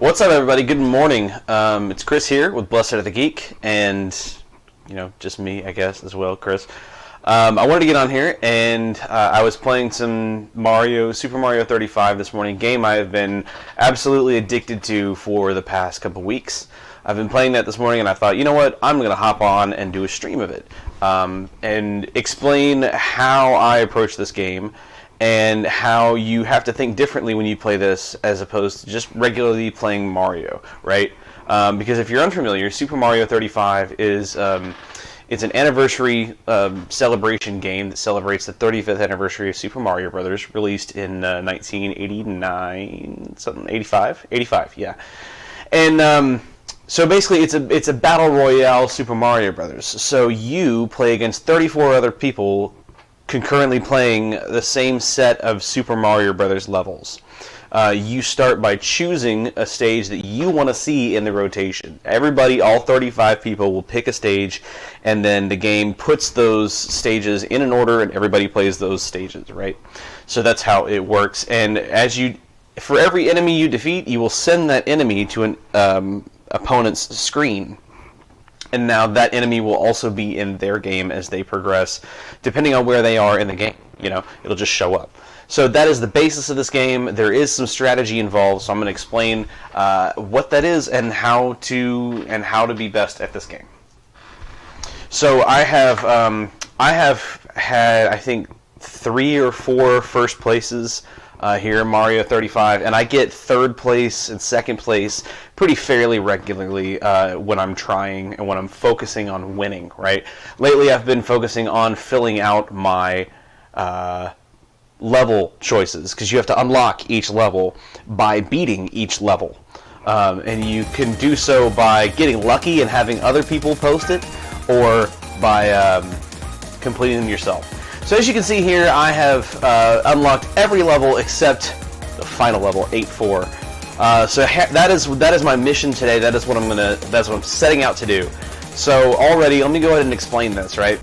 What's up, everybody? Good morning. It's Chris here with Blessed of the Geek, and just me, I guess, as well, Chris. I wanted to get on here, and I was playing some Super Mario 35 this morning. Game I have been absolutely addicted to for the past couple weeks. I've been playing that this morning, and I thought, you know what? I'm going to hop on and do a stream of it, and explain how I approach this game, and how you have to think differently when you play this as opposed to just regularly playing Mario, right? Because if you're unfamiliar, Super Mario 35 is it's an anniversary celebration game that celebrates the 35th anniversary of Super Mario Brothers, released in 1989, something, 85, yeah. And so basically, it's a battle royale Super Mario Brothers. So you play against 34 other people concurrently playing the same set of Super Mario Brothers levels. You start by choosing a stage that you want to see in the rotation. Everybody, all 35 people, will pick a stage, and then the game puts those stages in an order, and everybody plays those stages, right? So that's how it works. And for every enemy you defeat, you will send that enemy to an opponent's screen. And now that enemy will also be in their game as they progress, depending on where they are in the game. It'll just show up. So that is the basis of this game. There is some strategy involved, so I'm going to explain what that is and how to be best at this game. So I have had, I think, 3 or 4 first places here in Mario 35, and I get third place and second place pretty fairly regularly when I'm trying and when I'm focusing on winning, right? Lately I've been focusing on filling out my level choices, because you have to unlock each level by beating each level. And you can do so by getting lucky and having other people post it, or by completing them yourself. So as you can see here, I have unlocked every level except the final level, 8-4. So that is my mission today. That's what I'm setting out to do. So already, let me go ahead and explain this, right?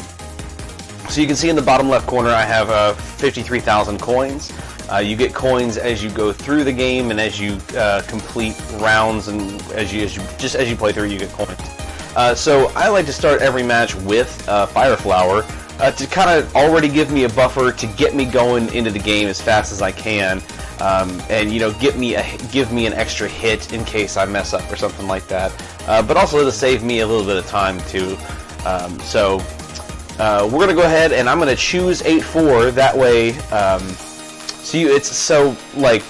So you can see in the bottom left corner, I have 53,000 coins. You get coins as you go through the game, and as you complete rounds, and as you play through, you get coins. So I like to start every match with Fire Flower, to kind of already give me a buffer to get me going into the game as fast as I can, and give me an extra hit in case I mess up or something like that. But also to save me a little bit of time too. So we're gonna go ahead and I'm gonna choose 8-4. That way,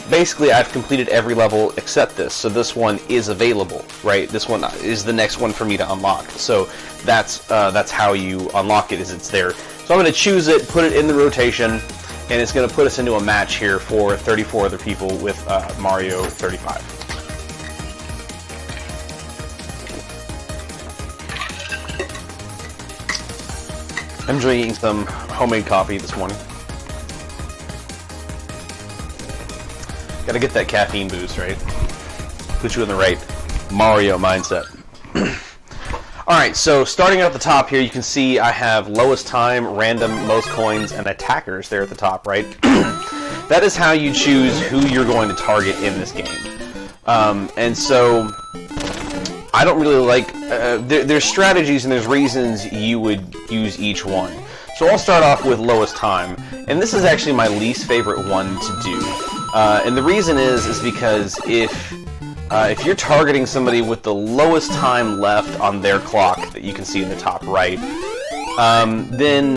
basically I've completed every level except this. So this one is available, right? This one is the next one for me to unlock. So that's how you unlock it, is it's there. So I'm going to choose it, put it in the rotation, and it's going to put us into a match here for 34 other people with Mario 35. I'm drinking some homemade coffee this morning. Gotta get that caffeine boost, right? Put you in the right Mario mindset. Alright, so starting at the top here, you can see I have lowest time, random, most coins, and attackers there at the top, right? That is how you choose who you're going to target in this game. And so, I don't really like... there's strategies and there's reasons you would use each one. So I'll start off with lowest time, and this is actually my least favorite one to do. And the reason is because if you're targeting somebody with the lowest time left on their clock that you can see in the top right, then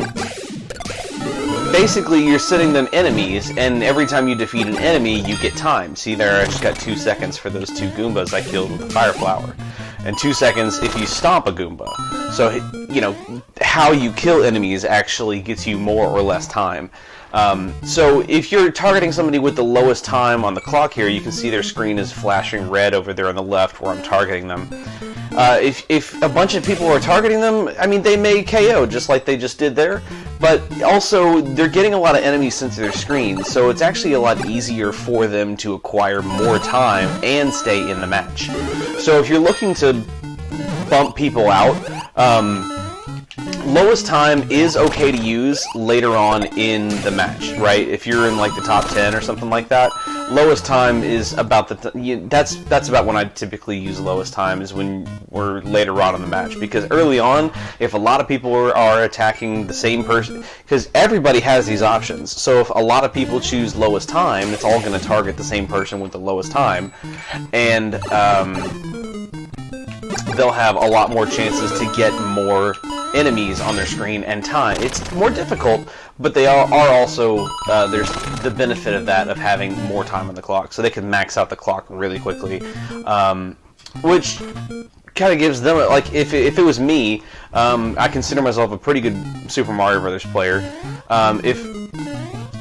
basically you're sending them enemies, and every time you defeat an enemy, you get time. See there, I just got 2 seconds for those 2 Goombas I killed with the Fire Flower, and 2 seconds if you stomp a Goomba. So, how you kill enemies actually gets you more or less time. So if you're targeting somebody with the lowest time on the clock here, you can see their screen is flashing red over there on the left where I'm targeting them. If a bunch of people are targeting them, I mean, they may KO just like they just did there, but also they're getting a lot of enemies sent to their screen, so it's actually a lot easier for them to acquire more time and stay in the match. So if you're looking to bump people out, lowest time is okay to use later on in the match, right? If you're in like the top 10 or something like that, lowest time is about that's about when I typically use lowest time, is when we're later on in the match. Because early on, if a lot of people are attacking the same person, because everybody has these options, so if a lot of people choose lowest time, it's all going to target the same person with the lowest time, and they'll have a lot more chances to get more enemies on their screen and time. It's more difficult, but they are also, there's the benefit of that, of having more time on the clock, so they can max out the clock really quickly, which kind of gives them, like, if it was me, I consider myself a pretty good Super Mario Brothers player.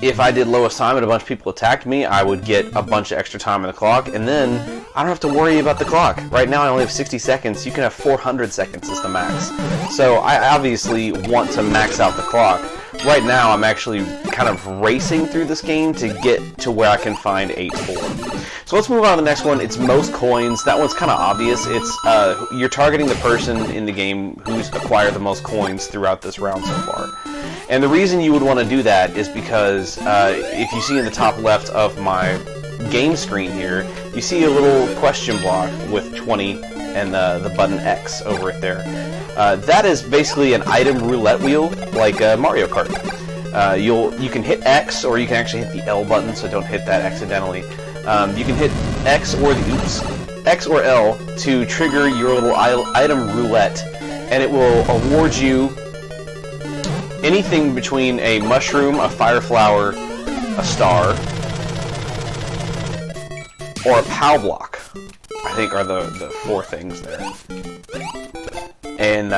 If I did lowest time and a bunch of people attacked me, I would get a bunch of extra time on the clock, and then I don't have to worry about the clock. Right now I only have 60 seconds, you can have 400 seconds as the max. So I obviously want to max out the clock. Right now I'm actually kind of racing through this game to get to where I can find 8-4. So let's move on to the next one. It's most coins. That one's kind of obvious. It's you're targeting the person in the game who's acquired the most coins throughout this round so far. And the reason you would want to do that is because if you see in the top left of my game screen here, you see a little question block with 20 and the button X over it there. That is basically an item roulette wheel, like Mario Kart. You can hit X, or you can actually hit the L button, so don't hit that accidentally. You can hit X or X or L to trigger your little item roulette, and it will award you anything between a mushroom, a fire flower, a star, or a POW block, I think are the 4 things there. And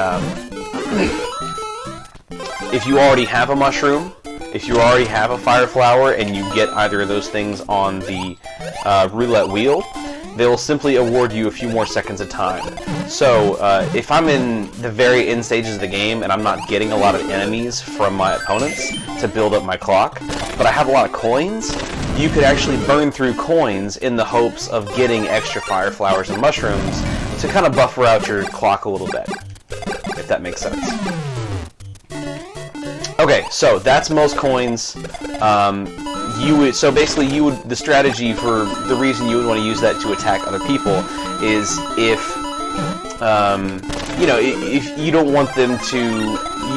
if you already have a mushroom, if you already have a fire flower, and you get either of those things on the roulette wheel, they'll simply award you a few more seconds of time. So if I'm in the very end stages of the game and I'm not getting a lot of enemies from my opponents to build up my clock, but I have a lot of coins, you could actually burn through coins in the hopes of getting extra fire flowers and mushrooms to kind of buffer out your clock a little bit, if that makes sense. Okay, so that's most coins. So basically, the strategy for the reason you would want to use that to attack other people is if if you don't want them to,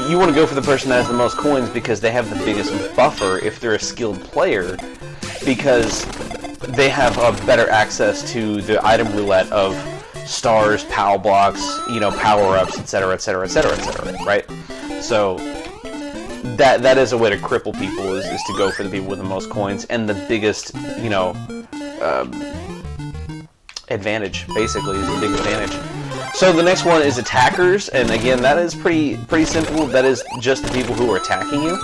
you want to go for the person that has the most coins because they have the biggest buffer if they're a skilled player, because they have a better access to the item roulette of stars, POW blocks, power-ups, etc., etc., etc., etc., right? So that is a way to cripple people, is to go for the people with the most coins and the biggest, advantage, basically, is the big advantage. So the next one is attackers, and again, that is pretty simple. That is just the people who are attacking you.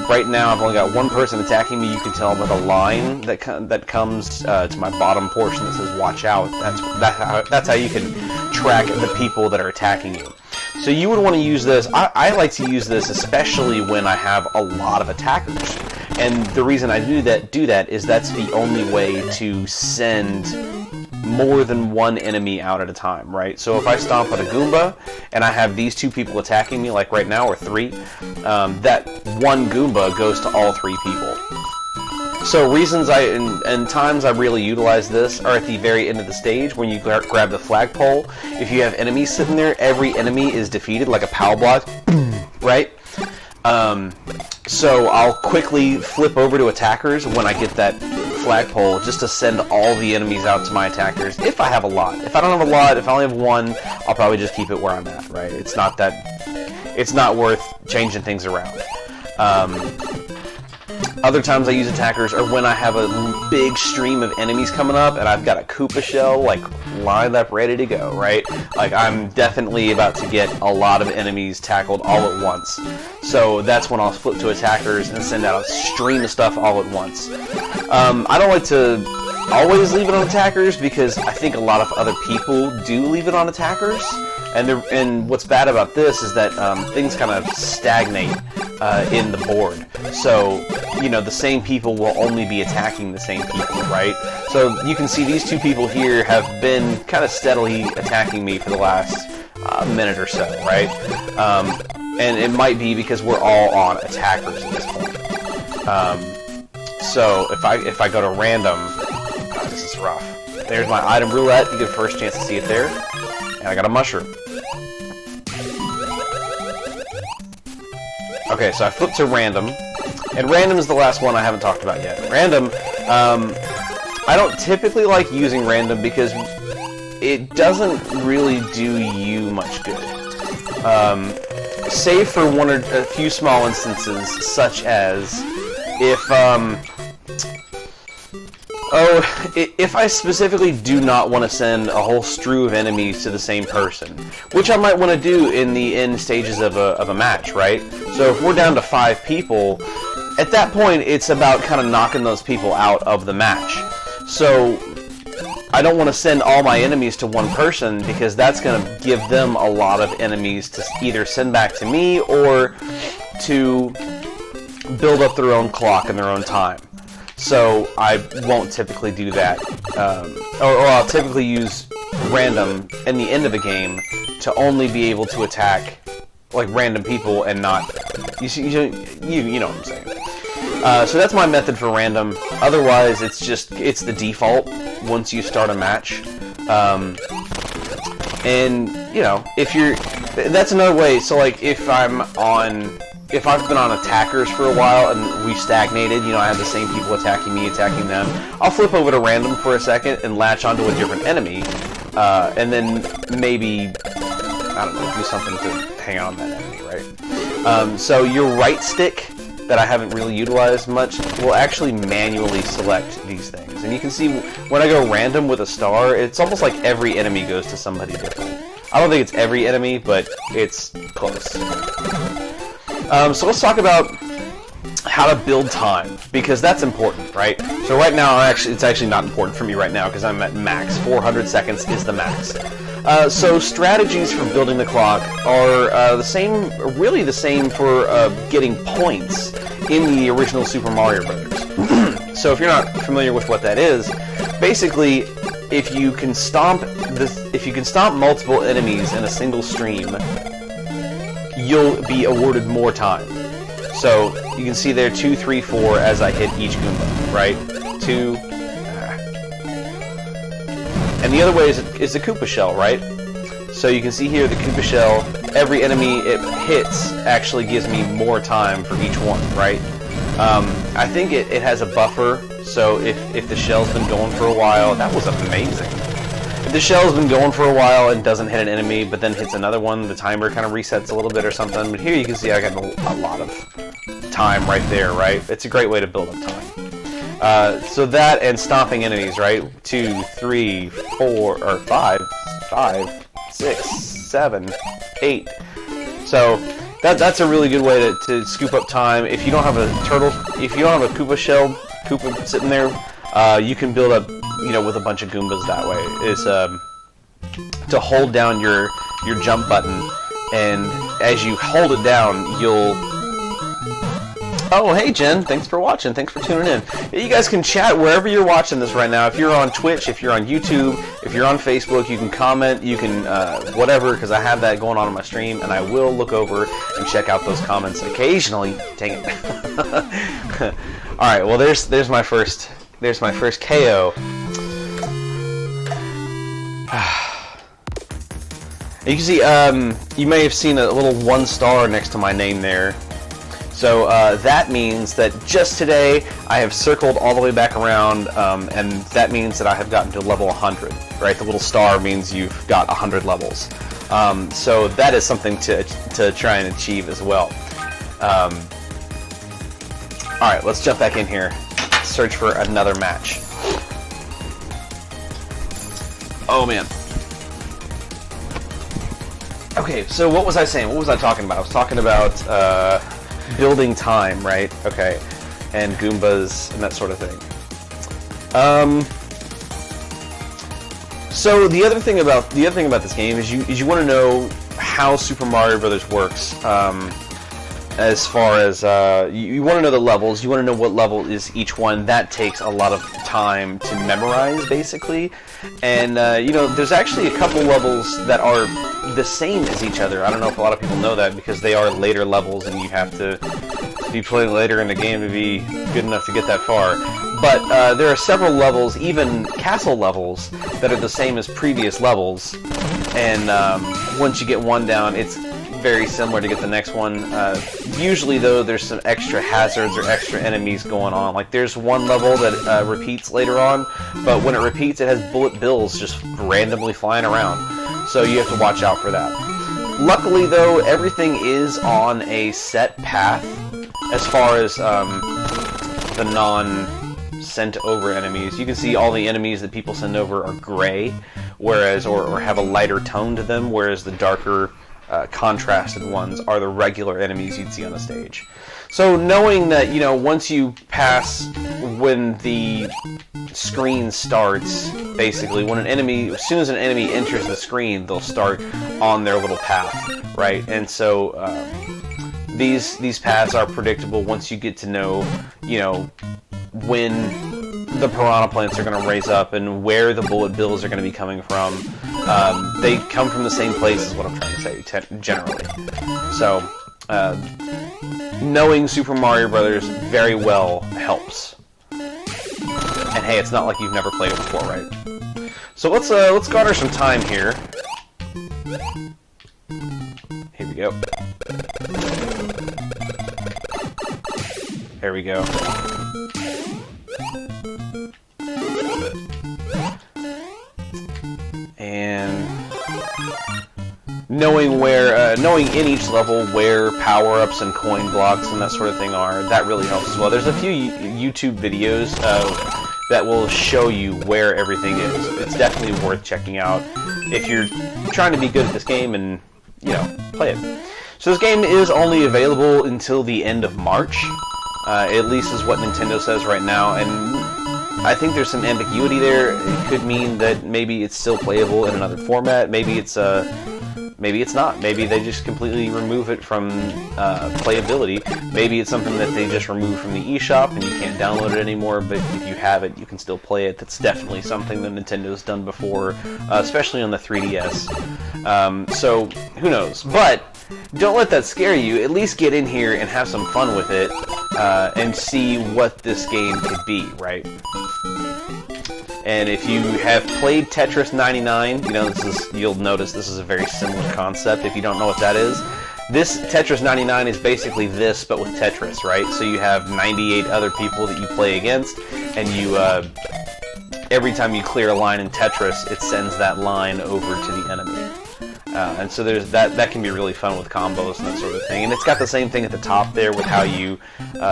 Right now, I've only got one person attacking me. You can tell by the line that comes to my bottom portion that says "Watch out." That's how you can track the people that are attacking you. So you would want to use this. I like to use this especially when I have a lot of attackers. And the reason I do that is that's the only way to send more than one enemy out at a time, right? So if I stomp on a Goomba and I have these 2 people attacking me, like right now, or 3, that one Goomba goes to all 3 people. So reasons and times I really utilize this are at the very end of the stage when you grab the flagpole. If you have enemies sitting there, every enemy is defeated like a POW block, right? So I'll quickly flip over to attackers when I get that flagpole, just to send all the enemies out to my attackers, if I have a lot. If I don't have a lot, if I only have one, I'll probably just keep it where I'm at, right? It's not worth changing things around. Other times I use attackers are when I have a big stream of enemies coming up and I've got a Koopa shell like lined up ready to go, right? Like I'm definitely about to get a lot of enemies tackled all at once. So that's when I'll flip to attackers and send out a stream of stuff all at once. I don't like to always leave it on attackers because I think a lot of other people do leave it on attackers. And what's bad about this is that things kind of stagnate in the board. So, the same people will only be attacking the same people, right? So you can see these 2 people here have been kind of steadily attacking me for the last a minute or so, right? And it might be because we're all on attackers at this point. So if I go to random, this is rough. There's my item roulette. You get a first chance to see it there, and I got a mushroom. Okay, so I flipped to random, and random is the last one I haven't talked about yet. Random, I don't typically like using random because it doesn't really do you much good. Save for one or a few small instances, such as if I specifically do not want to send a whole strew of enemies to the same person, which I might want to do in the end stages of a match, right? So if we're down to 5 people, at that point it's about kind of knocking those people out of the match. So I don't want to send all my enemies to one person because that's going to give them a lot of enemies to either send back to me or to build up their own clock in their own time. So I won't typically do that, or I'll typically use random in the end of a game to only be able to attack like random people and not you know what I'm saying. So that's my method for random. Otherwise, it's the default once you start a match. And you know, that's another way. So like if I've been on attackers for a while and we've stagnated, you know, I have the same people attacking me, attacking them, I'll flip over to random for a second and latch onto a different enemy, and then maybe, I don't know, do something to hang on that enemy, right? So your right stick, that I haven't really utilized much, will actually manually select these things. And you can see when I go random with a star, it's almost like every enemy goes to somebody different. I don't think it's every enemy, but it's close. So let's talk about how to build time, because that's important, right? So right now, it's actually not important for me right now because I'm at max. 400 seconds is the max. So strategies for building the clock are really the same for getting points in the original Super Mario Brothers. So if you're not familiar with what that is, basically, if you can stomp multiple enemies in a single stream, you'll be awarded more time. So you can see there 2, 3, 4 as I hit each Goomba, right? 2. And the other way is the Koopa Shell, right? So you can see here the Koopa Shell, every enemy it hits actually gives me more time for each one, right? I think it has a buffer, so if the shell's been going for a while, that was amazing. If the shell's been going for a while and doesn't hit an enemy, but then hits another one, the timer kind of resets a little bit or something. But here you can see I got a lot of time right there, right? It's a great way to build up time. So that and stomping enemies, right? 2, 3, 4, or 5, 6, 7, 8. So that's a really good way to scoop up time. If you don't have a Koopa shell, Koopa sitting there, you can build up, you know, with a bunch of Goombas that way. Is to hold down your jump button, and as you hold it down, you'll... Oh, hey Jen, thanks for watching, thanks for tuning in. You guys can chat wherever you're watching this right now. If you're on Twitch, if you're on YouTube, if you're on Facebook, you can comment, you can whatever, because I have that going on my stream, and I will look over and check out those comments occasionally. Dang it. Alright, well there's my first KO. You can see, you may have seen a little 1 star next to my name there. So that means that just today I have circled all the way back around, and that means that I have gotten to level 100, right? The little star means you've got 100 levels. So that is something to try and achieve as well. Alright, let's jump back in here. Search for another match. Oh man. Okay, so what was I saying? What was I talking about? I was talking about building time, right? Okay, and Goombas and that sort of thing. So the other thing about this game is you want to know how Super Mario Brothers works. as far as you want to know the levels, you want to know what level is each one. That takes a lot of time to memorize, basically. And you know, there's actually a couple levels that are the same as each other. I don't know if a lot of people know that, because they are later levels, and you have to be playing later in the game to be good enough to get that far. But there are several levels, even castle levels, that are the same as previous levels. And once you get one down, it's very similar to get the next one. Usually, though, there's some extra hazards or extra enemies going on. Like, there's one level that repeats later on, but when it repeats, it has bullet bills just randomly flying around. So you have to watch out for that. Luckily, though, everything is on a set path as far as the non-sent over enemies. You can see all the enemies that people send over are gray, whereas or have a lighter tone to them, whereas the darker contrasted ones are the regular enemies you'd see on the stage. So knowing that, you know, once you pass when the screen starts, basically, when an enemy, as soon as an enemy enters the screen, they'll start on their little path, right? And so these paths are predictable once you get to know, you know, when the piranha plants are going to raise up and where the bullet bills are going to be coming from. They come from the same place, is what I'm trying to say, generally. So, knowing Super Mario Brothers very well helps. And hey, it's not like you've never played it before, right? So let's garner some time here. Here we go. There we go. And knowing where, knowing in each level where power-ups and coin blocks and that sort of thing are, that really helps as well. There's a few YouTube videos that will show you where everything is. It's definitely worth checking out if you're trying to be good at this game and, you know, play it. So this game is only available until the end of March, at least is what Nintendo says right now, and I think there's some ambiguity there. It could mean that maybe it's still playable in another format. Maybe it's not. Maybe they just completely remove it from playability. Maybe it's something that they just remove from the eShop and you can't download it anymore, but if you have it, you can still play it. That's definitely something that Nintendo's done before, especially on the 3DS. So, who knows? But don't let that scare you. At least get in here and have some fun with it, and see what this game could be, right? And if you have played Tetris 99, you know, you'll notice this is a very similar concept. If you don't know what that is, this Tetris 99 is basically this, but with Tetris, right? So you have 98 other people that you play against, and you, every time you clear a line in Tetris, it sends that line over to the enemy. And so there's that can be really fun with combos and that sort of thing. And it's got the same thing at the top there with how you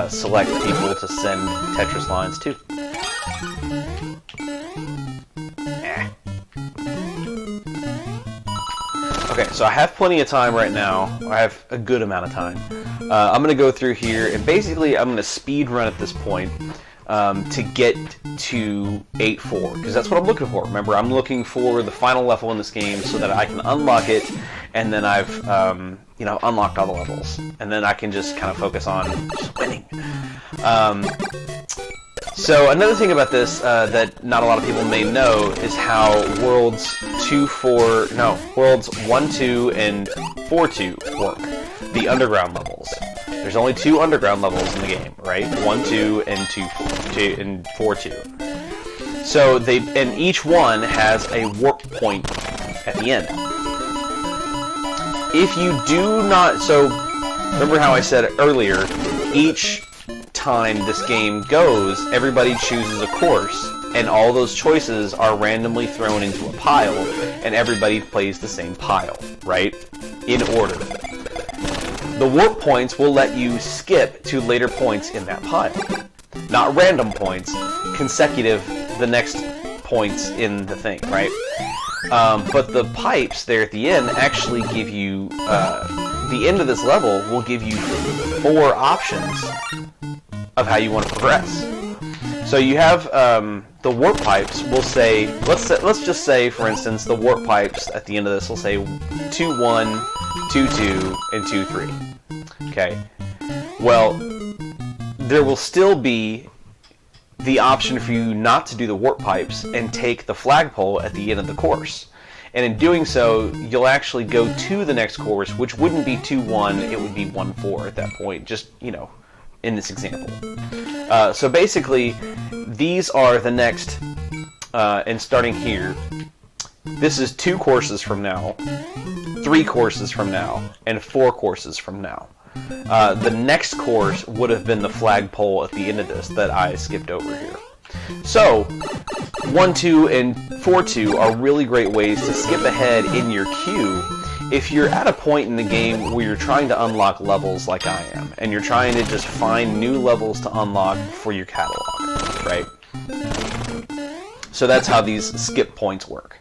select people to send Tetris lines to. Okay, so I have plenty of time right now. I have a good amount of time. I'm going to go through here, and basically I'm going to speed run at this point to get to 8-4, because that's what I'm looking for. Remember, I'm looking for the final level in this game so that I can unlock it, and then I've you know, unlocked all the levels, and then I can just kind of focus on just winning. So another thing about this that not a lot of people may know is how worlds 1, 2, and 4-2 work. The underground levels. There's only 2 underground levels in the game, right? 1, 2, and 4-2. So and each one has a warp point at the end. If you do not, so remember how I said earlier, each time this game goes, everybody chooses a course, and all those choices are randomly thrown into a pile, and everybody plays the same pile, right? In order. The warp points will let you skip to later points in that pile. Not random points, consecutive, the next points in the thing, right? But the pipes there at the end actually give you, the end of this level will give you 4 options of how you want to progress. So you have the warp pipes will say, let's just say, for instance, the warp pipes at the end of this will say 2-1, 2-2, and 2-3. Okay. Well, there will still be the option for you not to do the warp pipes and take the flagpole at the end of the course. And in doing so, you'll actually go to the next course, which wouldn't be 2-1, it would be 1-4 at that point, just, you know, in this example. So basically, these are the next, and starting here, this is 2 courses from now, 3 courses from now, and 4 courses from now. The next course would have been the flagpole at the end of this that I skipped over here. So, 1-2 and 4-2 are really great ways to skip ahead in your queue if you're at a point in the game where you're trying to unlock levels like I am, and you're trying to just find new levels to unlock for your catalog, right? So that's how these skip points work.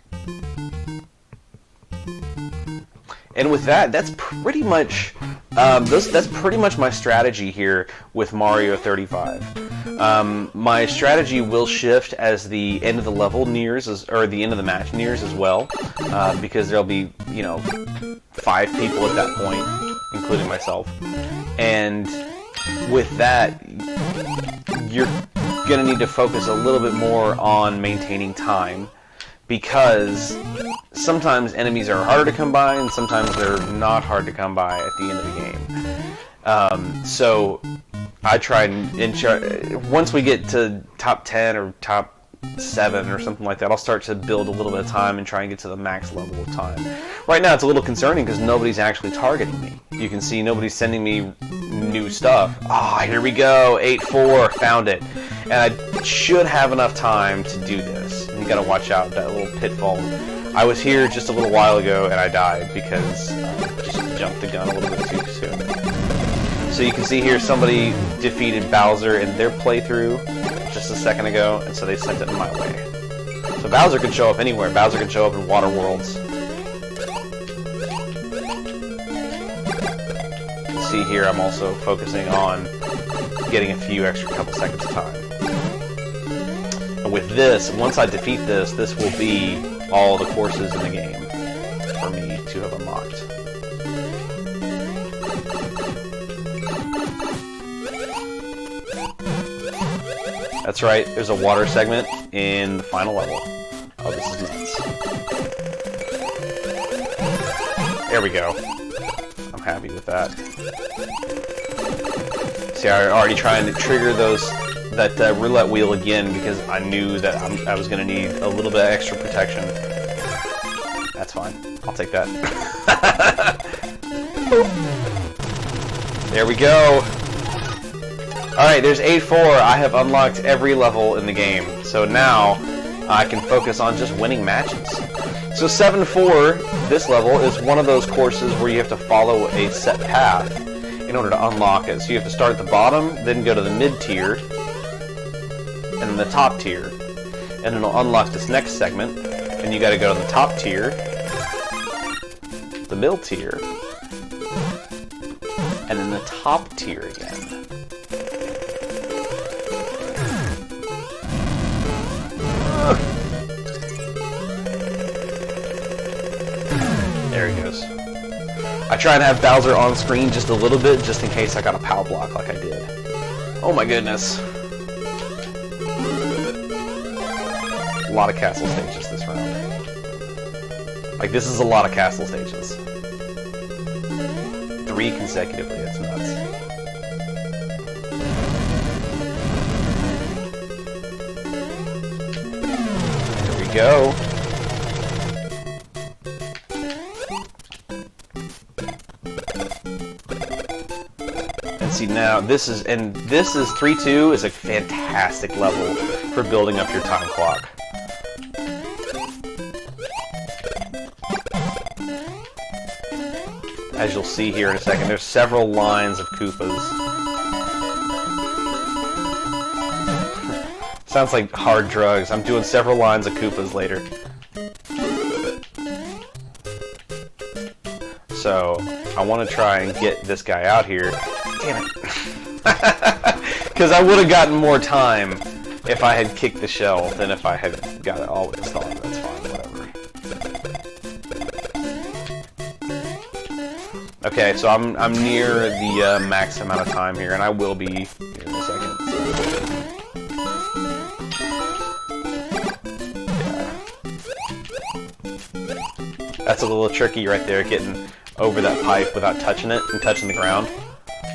And with that, that's pretty much that's pretty much my strategy here with Mario 35. My strategy will shift as the end of the level nears, or the end of the match nears as well, because there'll be, you know, 5 people at that point, including myself. And with that, you're gonna need to focus a little bit more on maintaining time, because sometimes enemies are harder to come by, and sometimes they're not hard to come by at the end of the game. So I try and once we get to top 10 or top 7 or something like that, I'll start to build a little bit of time and try and get to the max level of time. Right now it's a little concerning because nobody's actually targeting me. You can see nobody's sending me new stuff. Ah, here we go, 8-4, found it. And I should have enough time to do this. You gotta watch out, that little pitfall. I was here just a little while ago and I died because I just jumped the gun a little bit too soon. So you can see here somebody defeated Bowser in their playthrough just a second ago, and so they sent it my way. So Bowser can show up anywhere. Bowser can show up in Water Worlds. See here, I'm also focusing on getting a few extra couple seconds of time. And with this, once I defeat this, this will be all the courses in the game for me to have unlocked. That's right, there's a water segment in the final level. Oh, this is nuts. There we go. I'm happy with that. See, I'm already trying to trigger that roulette wheel again because I knew that I was going to need a little bit of extra protection. That's fine. I'll take that. There we go. Alright, there's 8-4. I have unlocked every level in the game. So now I can focus on just winning matches. So 7-4, this level, is one of those courses where you have to follow a set path in order to unlock it. So you have to start at the bottom, then go to the mid-tier, and then the top tier. And it'll unlock this next segment, and you gotta go to the top tier, the middle tier, and then the top tier again. There he goes. I try and have Bowser on screen just a little bit, just in case I got a POW block like I did. Oh my goodness. A lot of castle stages this round. Like, this is a lot of castle stages. 3 consecutively, it's nuts. There we go. See, now this is 3-2 is a fantastic level for building up your time clock. As you'll see here in a second, there's several lines of Koopas. Sounds like hard drugs. I'm doing several lines of Koopas later. So I want to try and get this guy out here. Damn it. Because I would have gotten more time if I had kicked the shell than if I had got it all installed. That's fine, whatever. Okay, so I'm near the max amount of time here, and I will be here in a second. Yeah. That's a little tricky right there, getting over that pipe without touching it and touching the ground.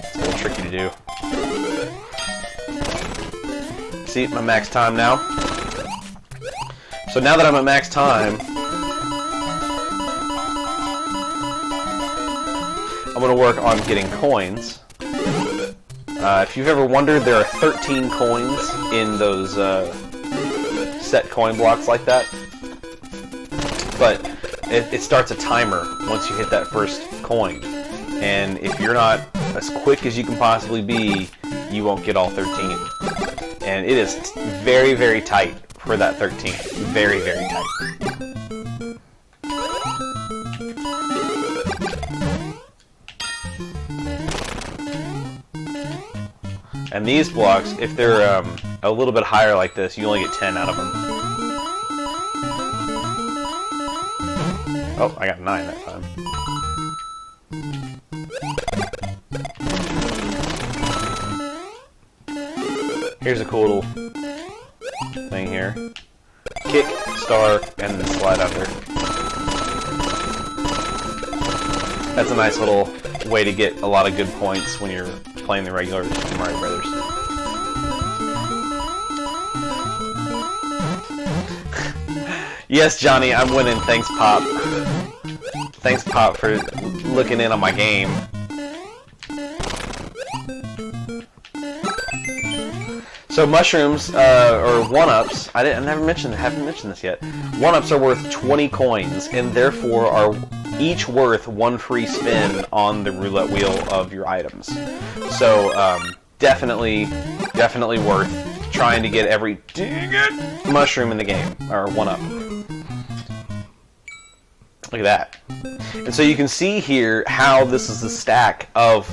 It's a little tricky to do. See, my max time now. So now that I'm at max time, I'm going to work on getting coins. If you've ever wondered, there are 13 coins in those set coin blocks like that. But it starts a timer once you hit that first coin. And if you're not as quick as you can possibly be, you won't get all 13. And it is very, very tight for that 13. Very, very tight. And these blocks, if they're a little bit higher like this, you only get 10 out of them. Oh, I got 9 that time. Here's a cool little thing here. Kick, star, and then slide under. That's a nice little way to get a lot of good points when you're playing the regular Super Mario Brothers. Yes, Johnny, I'm winning. Thanks, Pop. Thanks, Pop, for looking in on my game. So mushrooms, or 1-ups, haven't mentioned this yet. 1-ups are worth 20 coins, and therefore are each worth 1 free spin on the roulette wheel of your items. So definitely worth trying to get every mushroom in the game, or 1-up. Look at that. And so you can see here how this is the stack of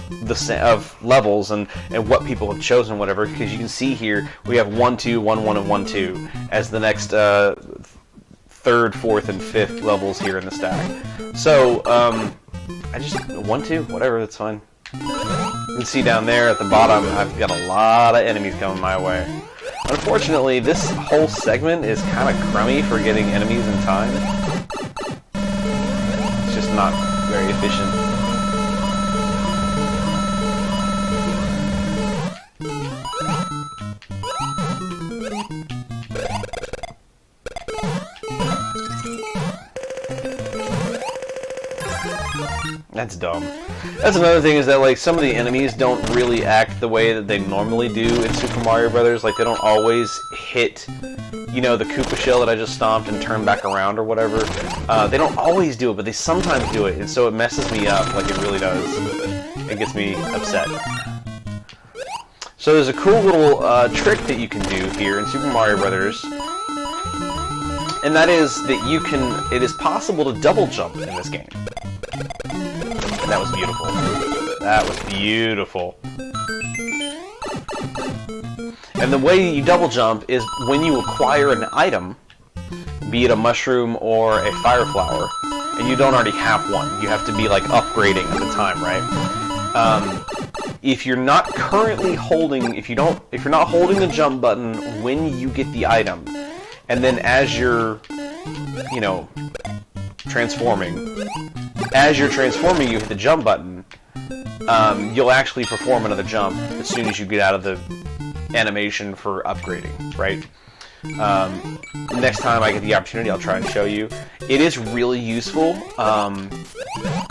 levels and what people have chosen, whatever, because you can see here we have 1, 2, 1, 1, and 1, 2 as the next 3rd, 4th, and 5th levels here in the stack. So I just 1, 2, whatever, that's fine. You can see down there at the bottom I've got a lot of enemies coming my way. Unfortunately, this whole segment is kind of crummy for getting enemies in time. It's just not very efficient. That's dumb. That's another thing, is that like some of the enemies don't really act the way that they normally do in Super Mario Brothers. Like they don't always hit, you know, the Koopa shell that I just stomped and turn back around or whatever. They don't always do it, but they sometimes do it, and so it messes me up. Like it really does. It gets me upset. So there's a cool little trick that you can do here in Super Mario Brothers, and that is that it is possible to double jump in this game. And that was beautiful. That was beautiful. And the way you double jump is when you acquire an item, be it a mushroom or a fire flower, and you don't already have one. You have to be like upgrading at the time, right? If you're not currently holding, if you're not holding the jump button when you get the item, and then as you're, you know, transforming, you hit the jump button, you'll actually perform another jump as soon as you get out of the animation for upgrading, right? Next time I get the opportunity, I'll try and show you. It is really useful, and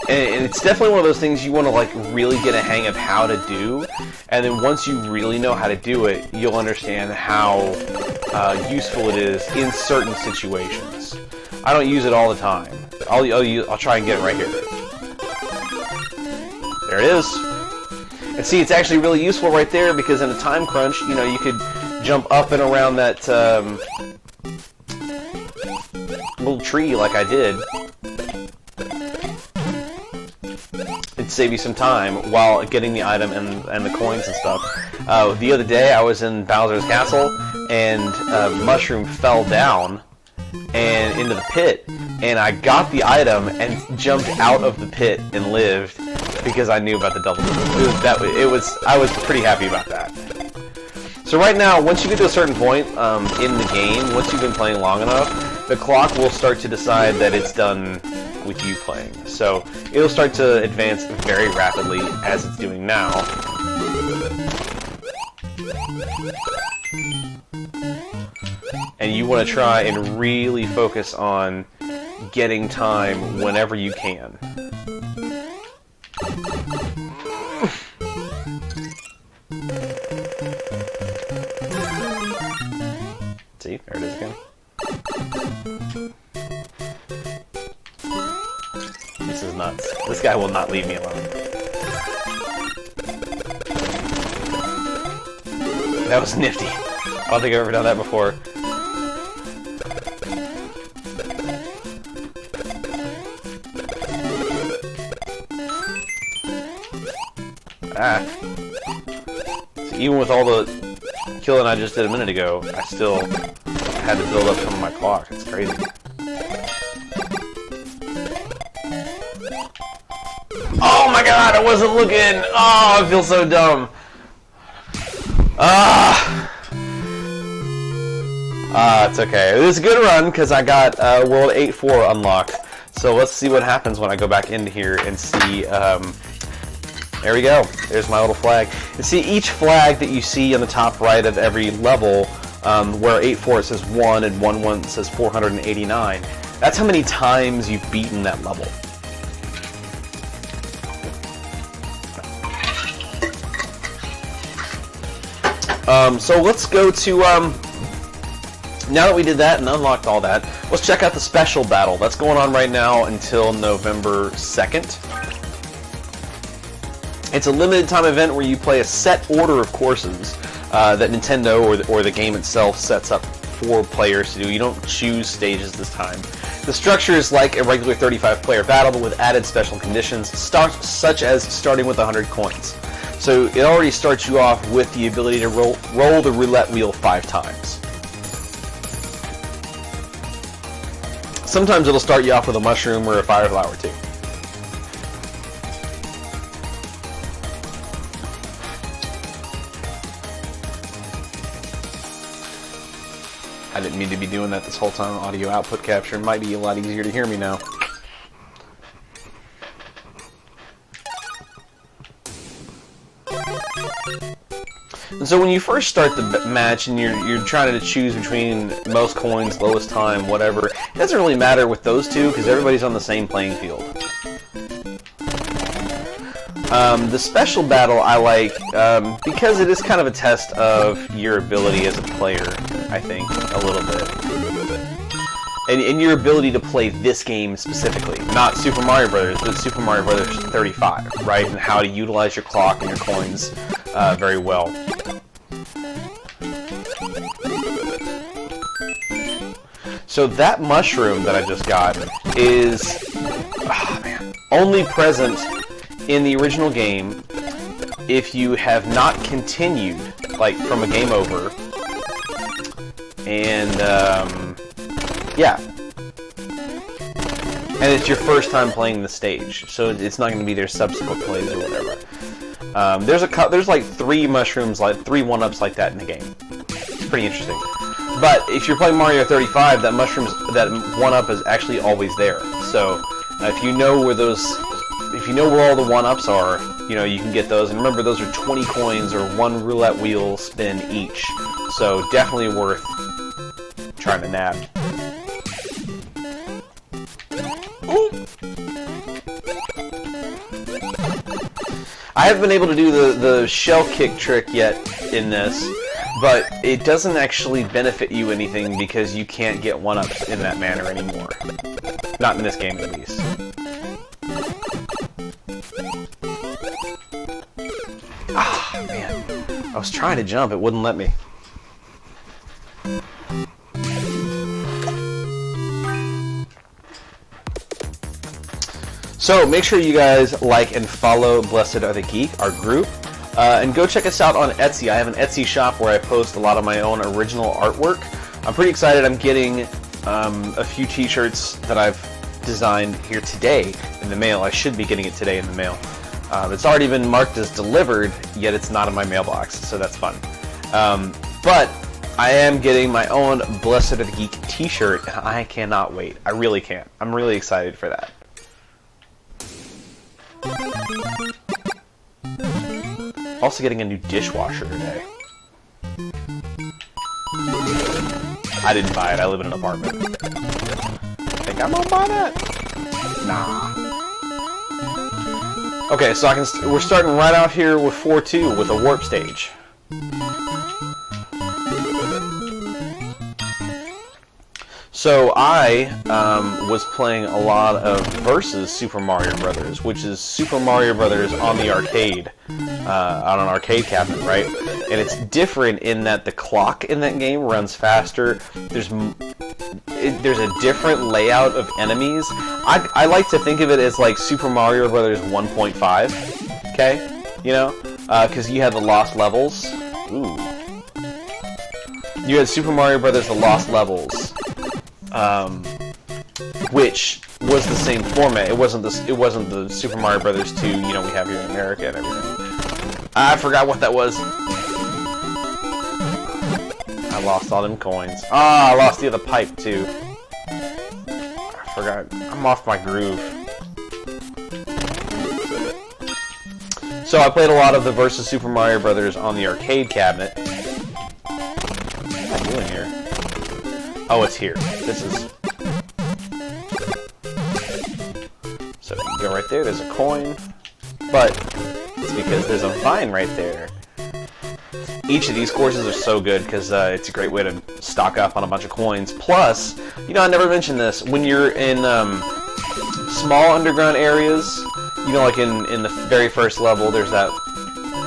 it's definitely one of those things you want to like really get a hang of how to do, and then once you really know how to do it, you'll understand how useful it is in certain situations. I don't use it all the time. I'll try and get it right here. There it is. And see, it's actually really useful right there, because in a time crunch, you know, you could jump up and around that little tree like I did. It'd save you some time while getting the item and the coins and stuff. The other day, I was in Bowser's Castle, and a mushroom fell down and into the pit, and I got the item and jumped out of the pit and lived. because I knew about the double jump. I was pretty happy about that. So right now, once you get to a certain point in the game, once you've been playing long enough, the clock will start to decide that it's done with you playing. So it'll start to advance very rapidly as it's doing now. And you want to try and really focus on getting time whenever you can. See, there it is again. This is nuts. This guy will not leave me alone. That was nifty. I don't think I've ever done that before. Ah. So even with all the killing I just did a minute ago, I still had to build up some of my clock. It's crazy. Oh my god, I wasn't looking! Oh, I feel so dumb. It's okay. It was a good run because I got World 8-4 unlocked. So let's see what happens when I go back into here and see. There we go. There's my little flag. And see, each flag that you see on the top right of every level, where 8-4 says 1 and 1-1 says 489, that's how many times you've beaten that level. So let's go to, now that we did that and unlocked all that, let's check out the special battle. That's going on right now until November 2nd. It's a limited time event where you play a set order of courses that Nintendo or the game itself sets up for players to do. You don't choose stages this time. The structure is like a regular 35-player battle, but with added special conditions, such as starting with 100 coins. So it already starts you off with the ability to roll the roulette wheel 5 times. Sometimes it'll start you off with a mushroom or a fire flower too. I didn't mean to be doing that this whole time. Audio output capture might be a lot easier to hear me now. And so when you first start the match and you're trying to choose between most coins, lowest time, whatever, it doesn't really matter with those two because everybody's on the same playing field. The special battle I like because it is kind of a test of your ability as a player, I think, a little bit. And your ability to play this game specifically. Not Super Mario Brothers, but Super Mario Brothers 35, right? And how to utilize your clock and your coins very well. So that mushroom that I just got is only present in the original game if you have not continued, like from a game over. And yeah. And it's your first time playing the stage, so it's not going to be their subsequent plays or whatever. There's like 3 mushrooms, like 3 1-ups like that in the game. It's pretty interesting. But if you're playing Mario 35, that 1-up is actually always there. So if you know where all the 1-ups are, you know, you can get those. And remember, those are 20 coins or 1 roulette wheel spin each. So definitely worth trying to nab. Ooh. I haven't been able to do the shell kick trick yet in this, but it doesn't actually benefit you anything because you can't get 1-ups in that manner anymore. Not in this game, at least. Ah, man. I was trying to jump, it wouldn't let me. So make sure you guys like and follow Blessed Are the Geek, our group. And go check us out on Etsy. I have an Etsy shop where I post a lot of my own original artwork. I'm pretty excited. I'm getting a few t-shirts that I've designed here today in the mail. I should be getting it today in the mail. It's already been marked as delivered, yet it's not in my mailbox, so that's fun. But I am getting my own Blessed of the Geek t-shirt, and I cannot wait. I really can't. I'm really excited for that. Also getting a new dishwasher today. I didn't buy it. I live in an apartment. Think I'm gonna buy that? Nah. Okay, so we're starting right out here with 4-2 with a warp stage. So I was playing a lot of Versus Super Mario Brothers, which is Super Mario Brothers on the arcade, on an arcade cabinet, right? And it's different in that the clock in that game runs faster. There's a different layout of enemies. I like to think of it as like Super Mario Brothers 1.5, okay? You know, because you had the Lost Levels. Ooh. You had Super Mario Brothers: The Lost Levels. Which was the same format. It wasn't the Super Mario Brothers 2, you know, we have here in America and everything. I forgot what that was. I lost all them coins. Ah, I lost the other pipe too. I forgot. I'm off my groove. So I played a lot of the Versus Super Mario Brothers on the arcade cabinet. What am I doing here? Oh, it's here. This is... So you go right there, there's a coin, but it's because there's a vine right there. Each of these courses are so good because it's a great way to stock up on a bunch of coins. Plus, you know, I never mentioned this, when you're in small underground areas, you know, like in the very first level, there's that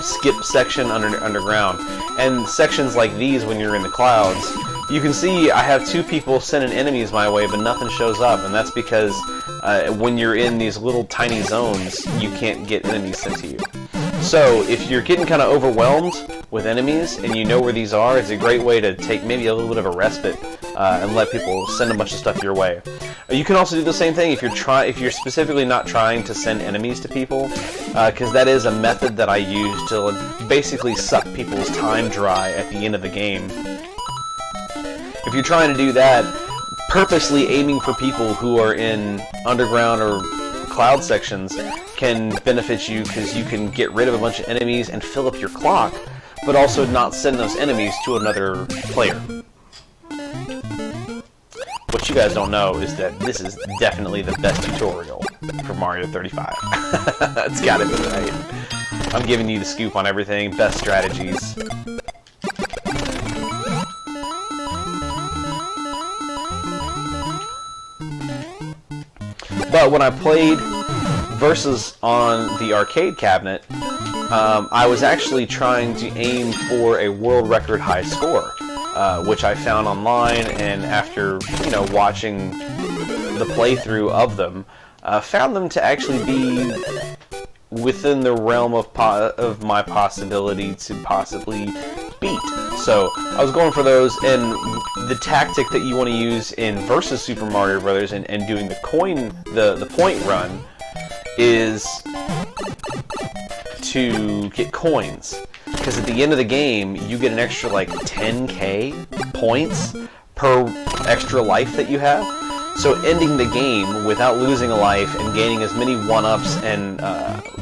skip section underground. And sections like these, when you're in the clouds, you can see I have 2 people sending enemies my way, but nothing shows up, and that's because when you're in these little tiny zones, you can't get enemies sent to you. So if you're getting kind of overwhelmed with enemies and you know where these are, it's a great way to take maybe a little bit of a respite and let people send a bunch of stuff your way. You can also do the same thing if you're specifically not trying to send enemies to people, because that is a method that I use to basically suck people's time dry at the end of the game. If you're trying to do that, purposely aiming for people who are in underground or cloud sections can benefit you because you can get rid of a bunch of enemies and fill up your clock, but also not send those enemies to another player. What you guys don't know is that this is definitely the best tutorial for Mario 35. It's gotta be, right? I'm giving you the scoop on everything, best strategies. But when I played Versus on the arcade cabinet, I was actually trying to aim for a world record high score, which I found online, and after, you know, watching the playthrough of them, found them to actually be within the realm of my possibility to possibly beat. So I was going for those, and the tactic that you want to use in Versus Super Mario Brothers and doing the point run is to get coins, because at the end of the game you get an extra like 10k points per extra life that you have. So ending the game without losing a life and gaining as many one-ups and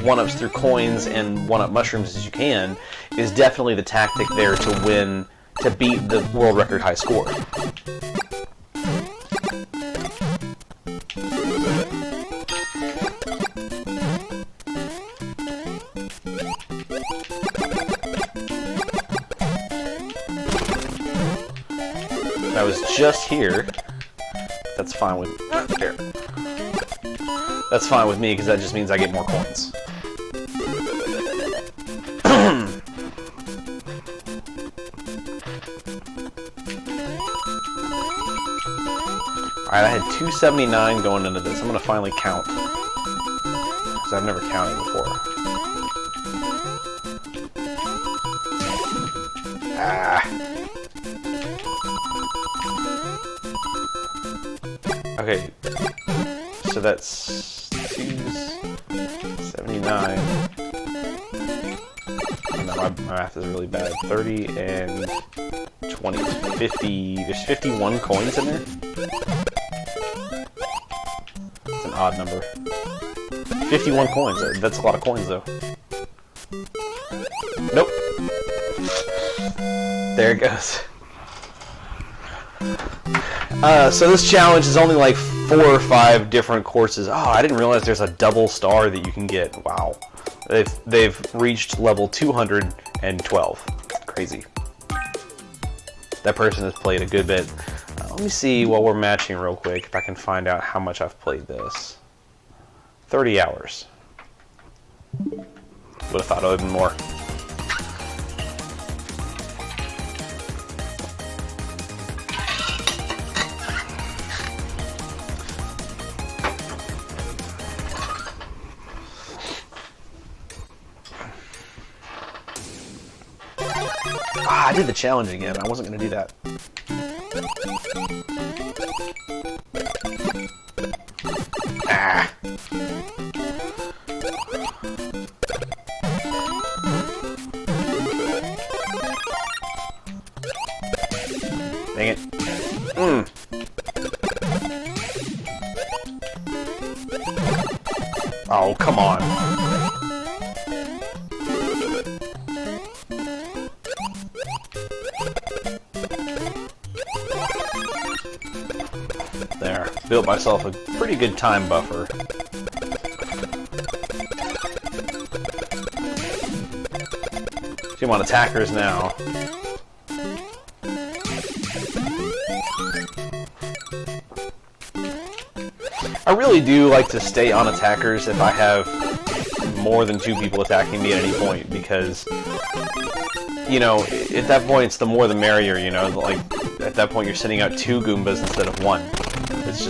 one-ups through coins and one-up mushrooms as you can is definitely the tactic there to win, to beat the world record high score. I was just here. That's fine with there. That's fine with me because that just means I get more coins. Alright, I had 279 going into this. I'm gonna finally count, because I've never counted before. Okay, so that's 279 my math is really bad. 30 and 20, 50. There's 51 coins in there. It's an odd number. 51 coins. That's a lot of coins, though. Nope. There it goes. So this challenge is only like 4 or 5 different courses. Oh, I didn't realize there's a double star that you can get. Wow. They've reached level 212. Crazy. That person has played a good bit. Let me see while we're matching real quick if I can find out how much I've played this. 30 hours. Would have thought it would have been more. Ah, I did the challenge again. I wasn't going to do that. Ah. Dang it. Oh, come on. There. Built myself a pretty good time buffer. So I'm on attackers now. I really do like to stay on attackers if I have more than 2 people attacking me at any point, because, you know, at that point it's the more the merrier, you know, like, at that point you're sending out 2 Goombas instead of 1. It's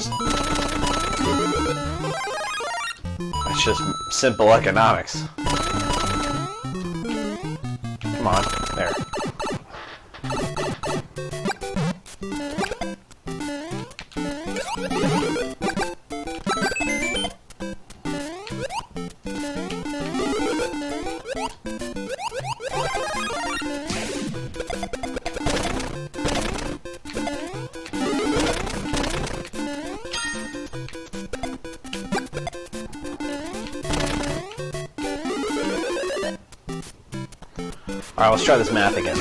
just simple economics. Come on, there. Alright, let's try this math again.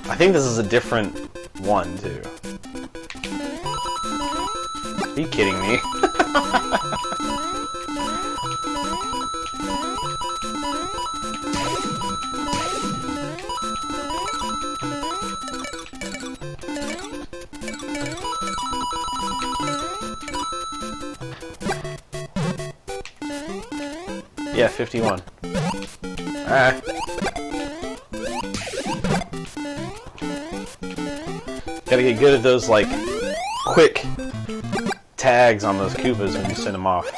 I think this is a different one, too. Are you kidding me? Yeah, 51. Ah. Gotta get good at those, like, quick tags on those Koopas when you send them off.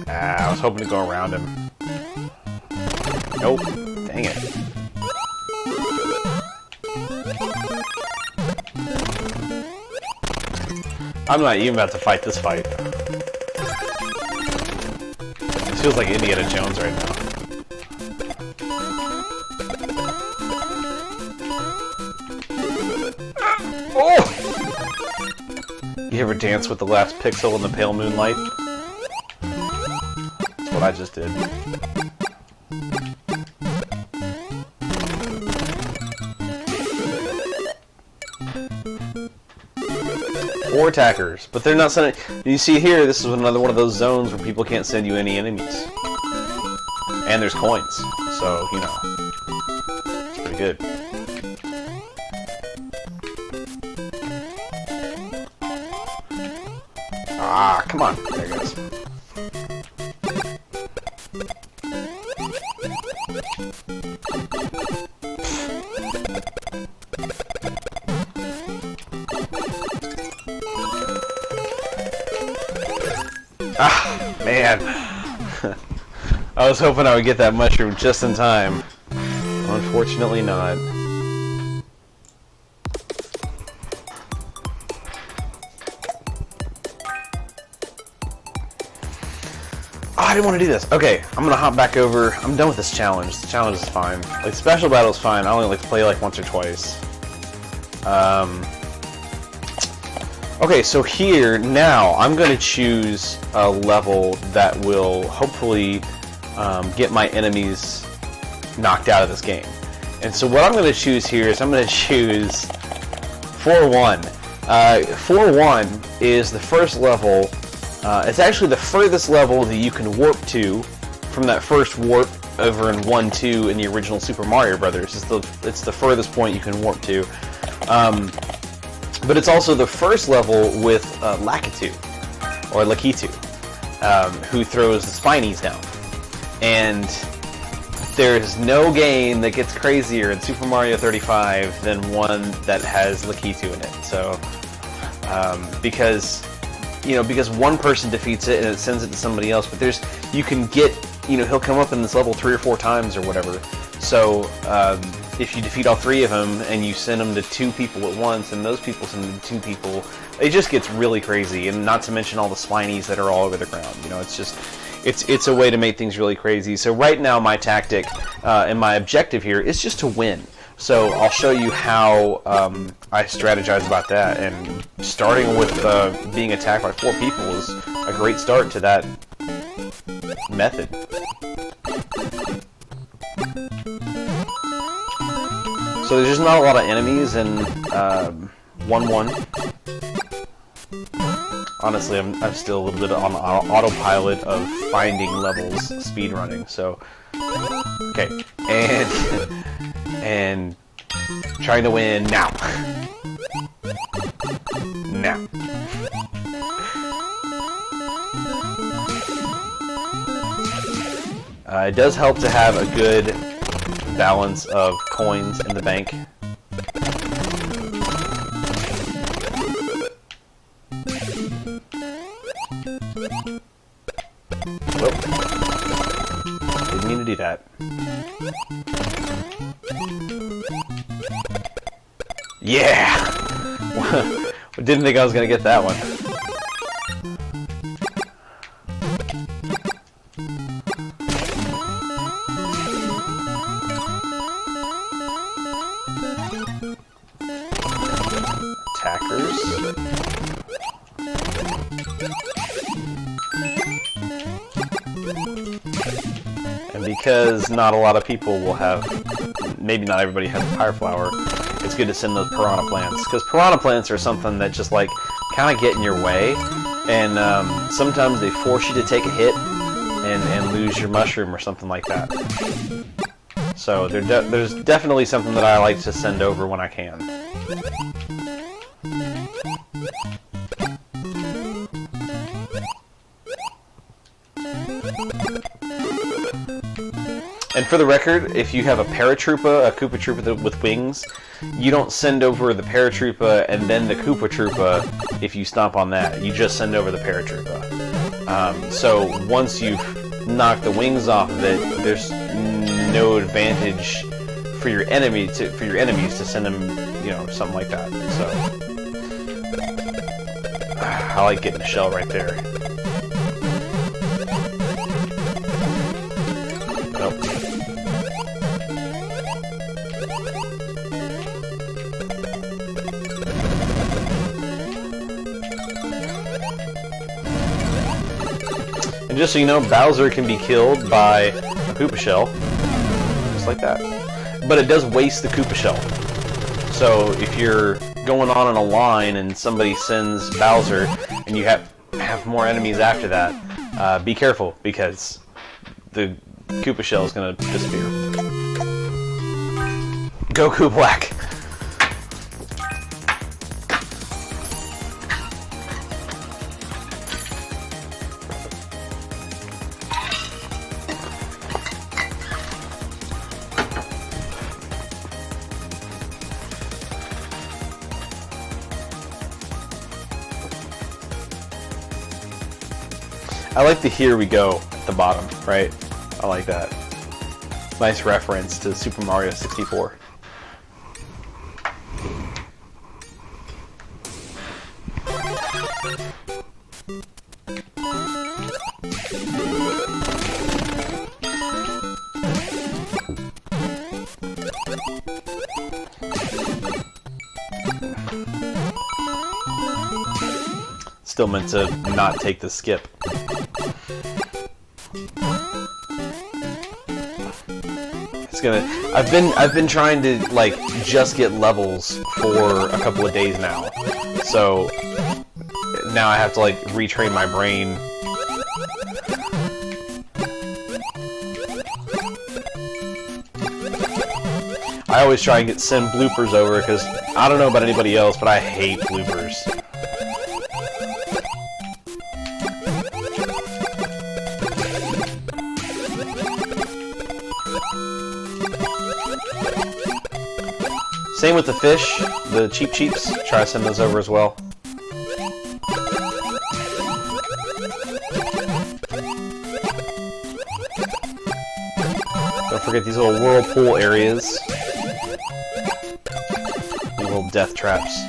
Ah, I was hoping to go around him. Nope. Dang it. I'm not even about to fight this fight. This feels like Indiana Jones right now. Oh! You ever dance with the last pixel in the pale moonlight? That's what I just did. Or attackers, but they're not sending. You see here, this is another one of those zones where people can't send you any enemies. And there's coins, so, you know, it's pretty good. Ah, come on. There it goes. Ah, man. I was hoping I would get that mushroom just in time. Unfortunately not. I didn't want to do this. Okay, I'm gonna hop back over. I'm done with this challenge. The challenge is fine. Like, special battle is fine. I only like to play like once or twice. Okay, so here, now, I'm going to choose a level that will hopefully get my enemies knocked out of this game. And so what I'm going to choose here is I'm going to choose 4-1. 4-1 is the first level. It's actually the furthest level that you can warp to from that first warp over in 1-2 in the original Super Mario Brothers. It's the furthest point you can warp to. But it's also the first level with Lakitu, or Lakitu, who throws the Spinies down. And there's no game that gets crazier in Super Mario 35 than one that has Lakitu in it. So, because one person defeats it and it sends it to somebody else, but you can get, he'll come up in this level 3 or 4 times or whatever. So, if you defeat all 3 of them and you send them to 2 people at once, and those people send them to 2 people, it just gets really crazy. And not to mention all the Spinies that are all over the ground. It's just, it's a way to make things really crazy. So right now, my tactic and my objective here is just to win. So I'll show you how I strategize about that. And starting with being attacked by 4 people is a great start to that method. So there's just not a lot of enemies in 1-1. Honestly, I'm still a little bit on autopilot of finding levels, speedrunning. So, okay, and trying to win now. Now. It does help to have a good balance of coins in the bank. Whoop. Didn't mean to do that. Yeah! Didn't think I was gonna get that one. Attackers. And because not a lot of people will have, maybe not everybody has Fire Flower, it's good to send those Piranha Plants. Because Piranha Plants are something that just like kind of get in your way, and sometimes they force you to take a hit and lose your mushroom or something like that. So there's definitely something that I like to send over when I can. And for the record, if you have a Paratroopa, a Koopa Troopa with wings, you don't send over the Paratroopa and then the Koopa Troopa if you stomp on that. You just send over the Paratroopa. So once you've knocked the wings off of it, there's no advantage for your enemies to send them, something like that. So I like getting the shell right there. Nope. And just so you know, Bowser can be killed by a Koopa Shell, just like that. But it does waste the Koopa Shell. So if you're going on in a line and somebody sends Bowser, and you have more enemies after that, be careful, because the Koopa Shell is going to disappear. Goku Black! I like the "Here we go" at the bottom, right? I like that. Nice reference to Super Mario 64. Still meant to not take the skip. It's gonna. I've been trying to like just get levels for a couple of days now, so now I have to like retrain my brain. I always try and send bloopers over because I don't know about anybody else, but I hate bloopers. Same with the fish, the Cheep Cheeps. Try to send those over as well. Don't forget these little whirlpool areas. These little death traps.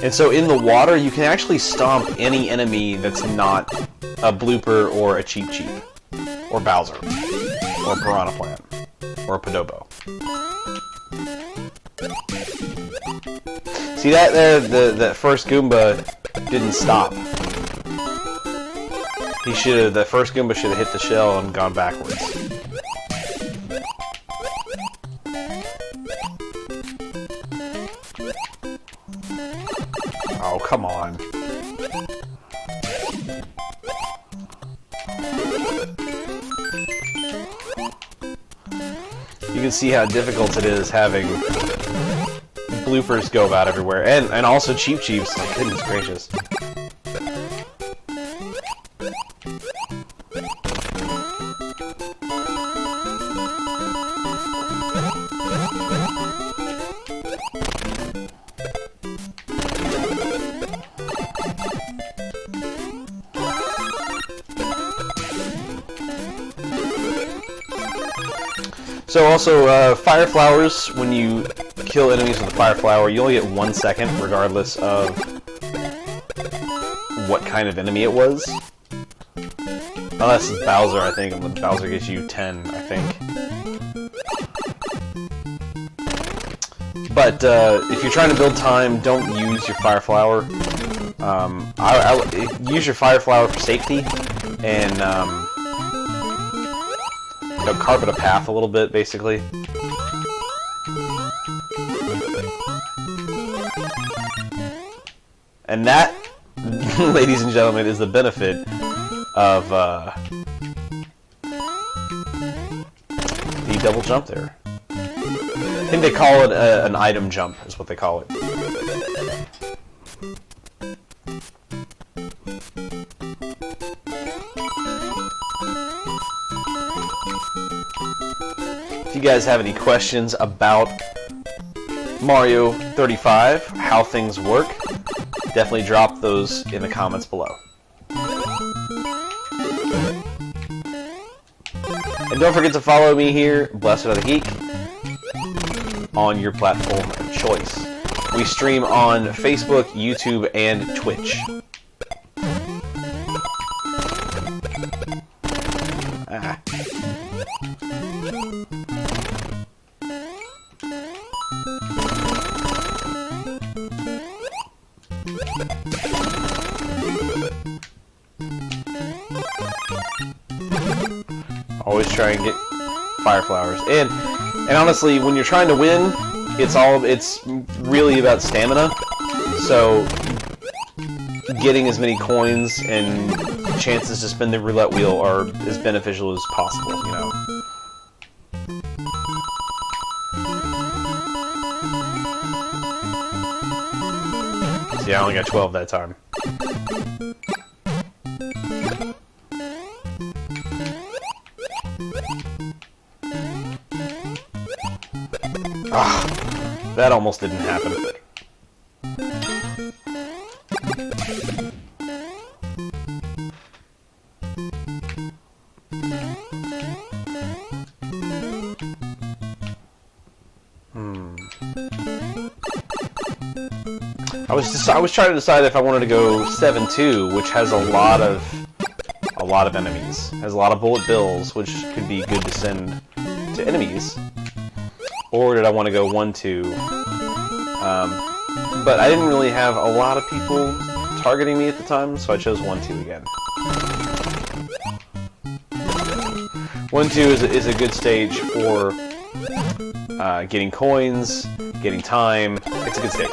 And so in the water, you can actually stomp any enemy that's not a blooper or a Cheep Cheep. Or Bowser. Or a Piranha Plant. Or a Podobo. See that there? That first Goomba didn't stop. The first Goomba should have hit the shell and gone backwards. Oh, come on. You can see how difficult it is having bloopers go about everywhere, and also Cheep Cheeps. My goodness gracious. So also, fire flowers, when you kill enemies with a fire flower, you only get 1 second, regardless of what kind of enemy it was. Unless it's Bowser, I think, and Bowser gives you 10, I think. But if you're trying to build time, don't use your fire flower. Use your fire flower for safety, and you know, carpet a path a little bit, basically. And that, ladies and gentlemen, is the benefit of the double jump there. I think they call it an item jump, is what they call it. If you guys have any questions about Mario 35, how things work, definitely drop those in the comments below. And don't forget to follow me here, Blessed of the Geek, on your platform of choice. We stream on Facebook, YouTube, and Twitch. Ah. Always try and get fire flowers. And honestly, when you're trying to win, it's really about stamina. So getting as many coins and chances to spin the roulette wheel are as beneficial as possible, you know. See, I only got 12 that time. Ah, that almost didn't happen. I was trying to decide if I wanted to go 7-2, which has a lot of enemies, has a lot of bullet bills, which could be good to send to enemies, or did I want to go 1-2? But I didn't really have a lot of people targeting me at the time, so I chose 1-2 again. 1-2 is a good stage for getting coins, getting time. It's a good stage.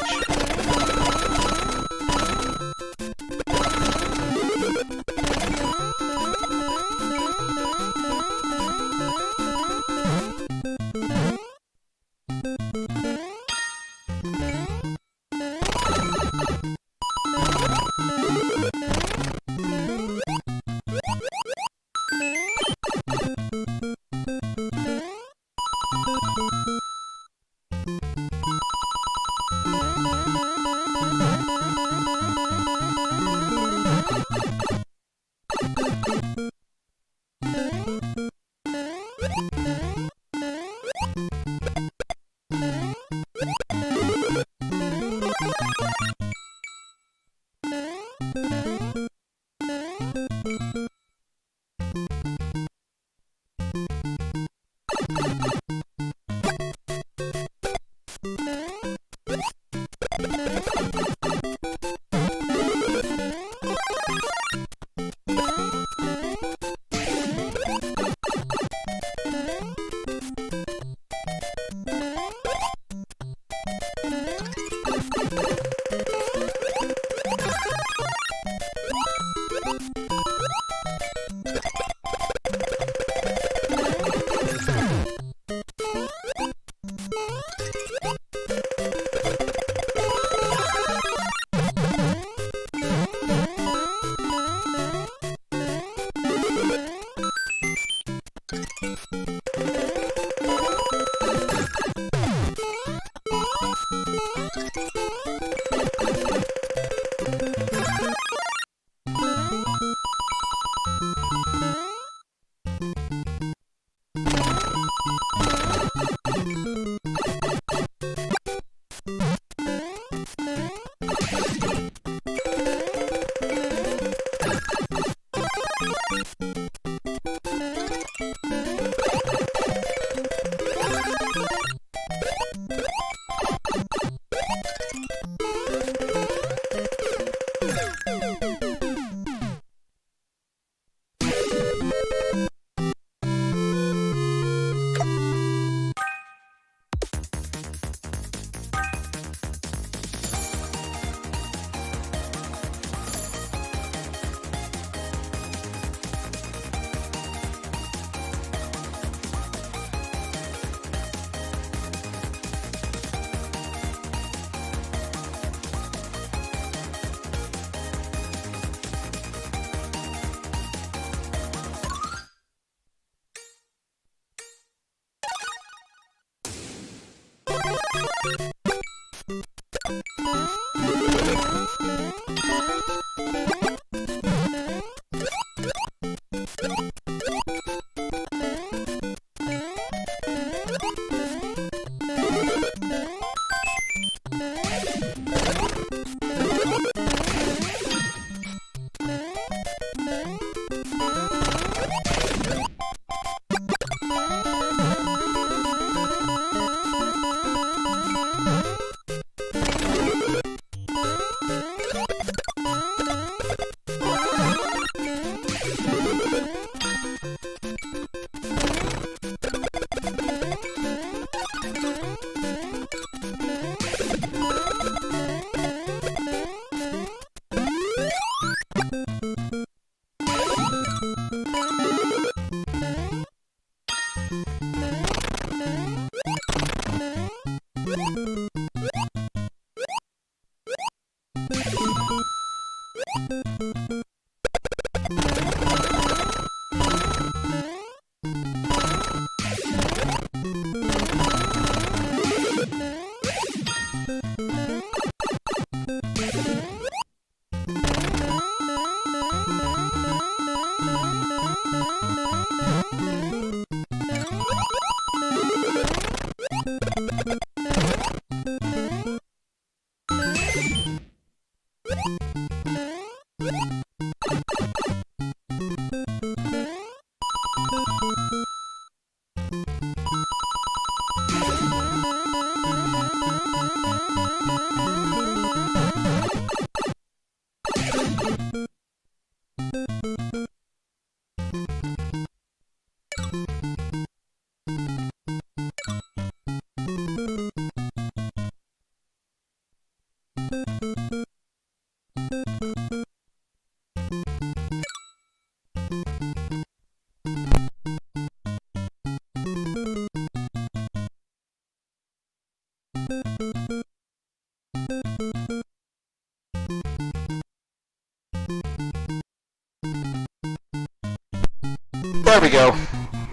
There we go.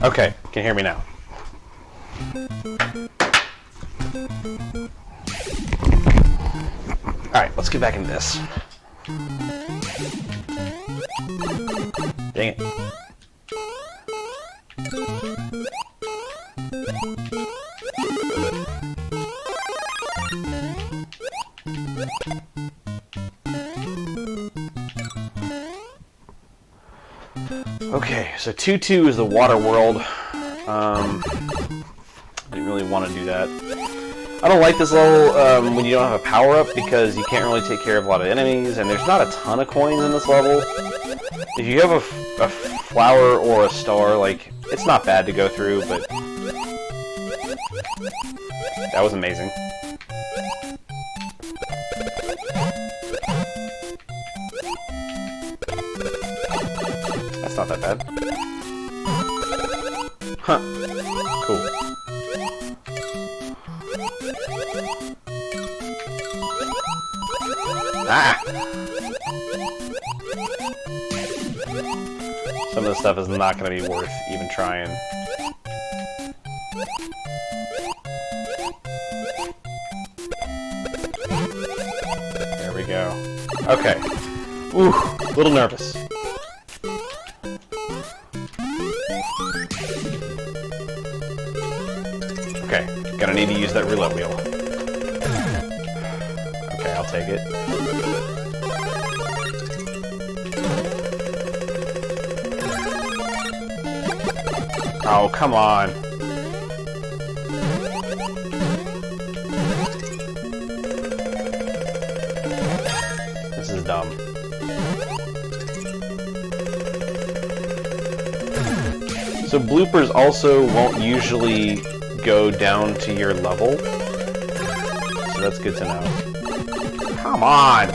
Okay, can you hear me now? Alright, let's get back into this. Dang it. Okay, so 2-2 is the water world. Didn't really want to do that. I don't like this level when you don't have a power-up because you can't really take care of a lot of enemies, and there's not a ton of coins in this level. If you have a flower or a star, like, it's not bad to go through, but that was amazing. That's not that bad. Huh. Cool. Ah! Some of this stuff is not going to be worth even trying. There we go. Okay. Ooh, a little nervous. Okay, gonna need to use that roulette wheel. Okay, I'll take it. Oh, come on. This is dumb. So bloopers also won't usually go down to your level. So that's good to know. Come on!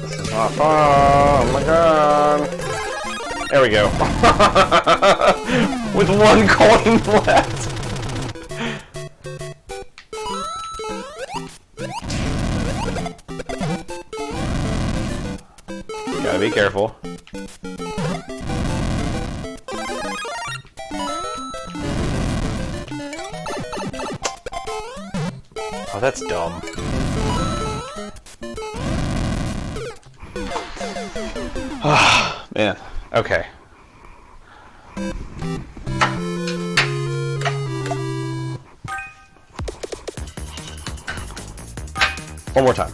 This is not fun! Oh my god! There we go. With one coin left! Gotta be careful. Oh, that's dumb. Ah, man. Okay. One more time.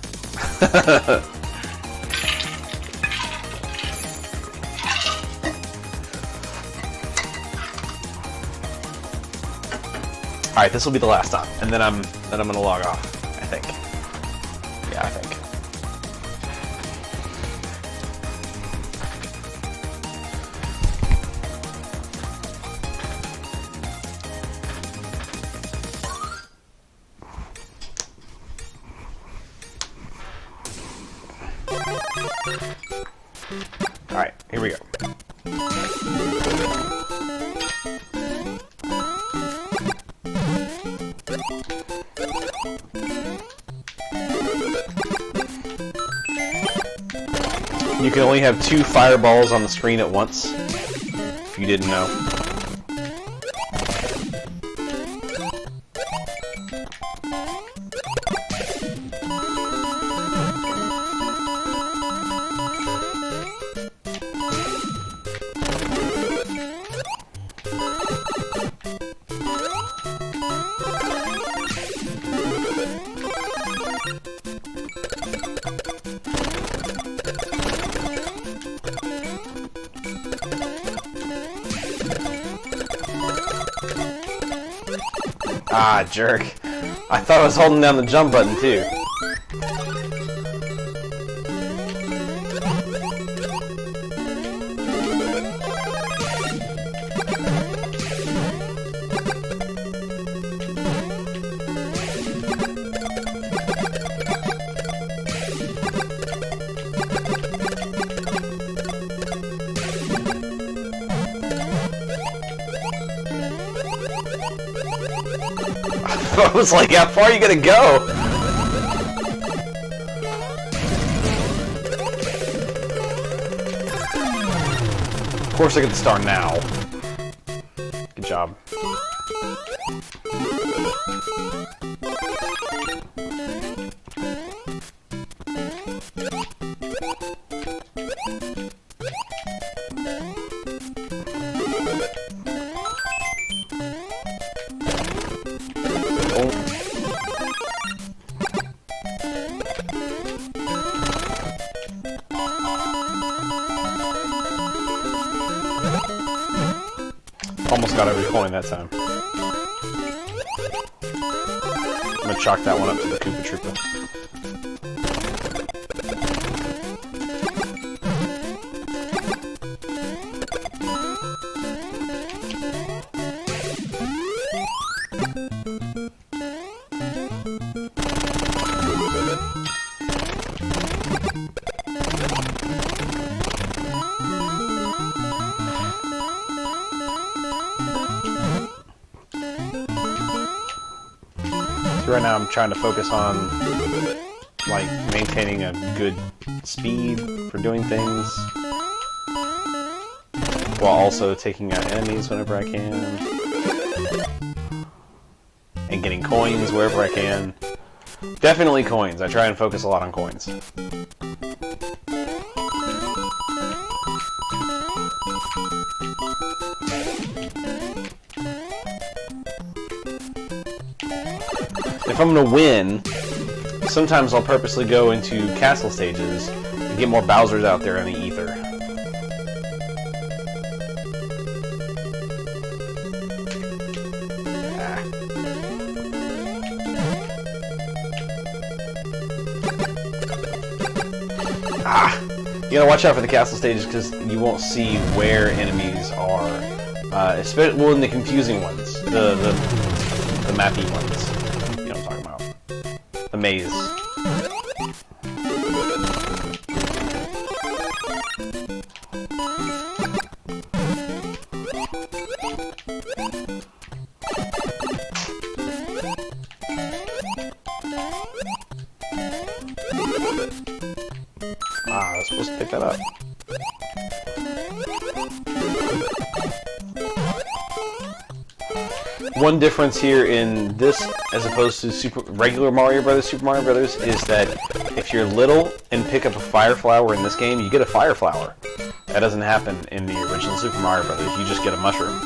Alright, this will be the last time, and then I'm gonna log off, I think. Yeah, I think. Alright, here we go. You can only have 2 fireballs on the screen at once, if you didn't know. Ah, jerk. I thought I was holding down the jump button, too. I was like, how far are you gonna go? Of course I get the star now. Good job. Almost got every coin that time. I'm gonna chalk that one up to the Koopa Troopa. Right now I'm trying to focus on like maintaining a good speed for doing things while also taking out enemies whenever I can and getting coins wherever I can. Definitely coins. I try and focus a lot on coins. If I'm gonna win, sometimes I'll purposely go into castle stages and get more Bowsers out there in the ether. You gotta watch out for the castle stages because you won't see where enemies are, especially well, in the confusing ones, the mappy ones. The maze. I was supposed to pick that up. One difference here in this, as opposed to regular Mario Brothers, Super Mario Brothers, is that if you're little and pick up a fire flower in this game, you get a fire flower. That doesn't happen in the original Super Mario Brothers. You just get a mushroom.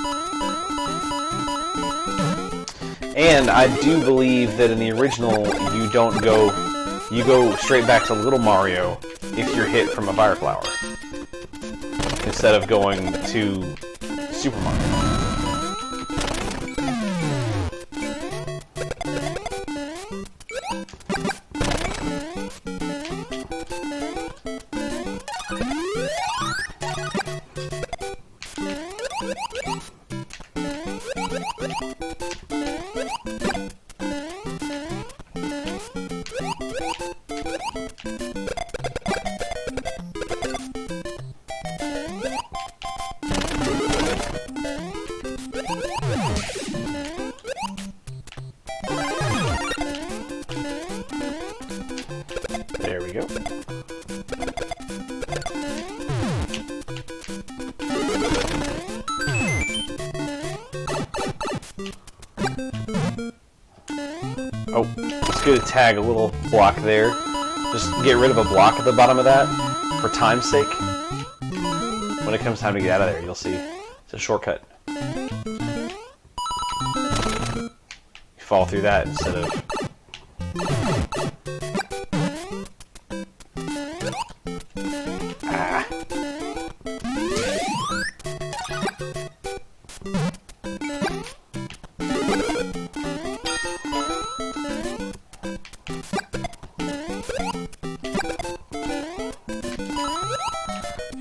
And I do believe that in the original, you go straight back to Little Mario if you're hit from a fire flower, instead of going to Super Mario. There we go. Oh, it's good to tag a little block there. Just get rid of a block at the bottom of that for time's sake. When it comes time to get out of there, you'll see it's a shortcut. You fall through that instead of...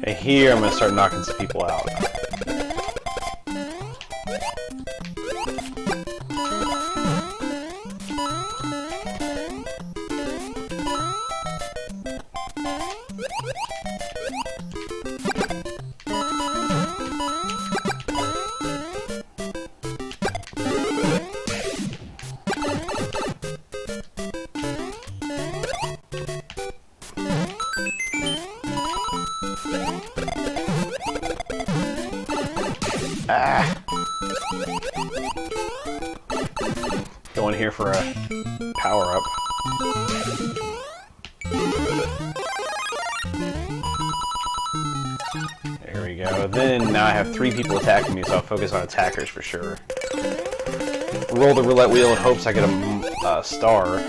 Okay, here I'm going to start knocking some people out. Ah. Go in here for a power-up. There we go. Then now I have 3 people attacking me, so I'll focus on attackers for sure. Roll the roulette wheel in hopes I get a star.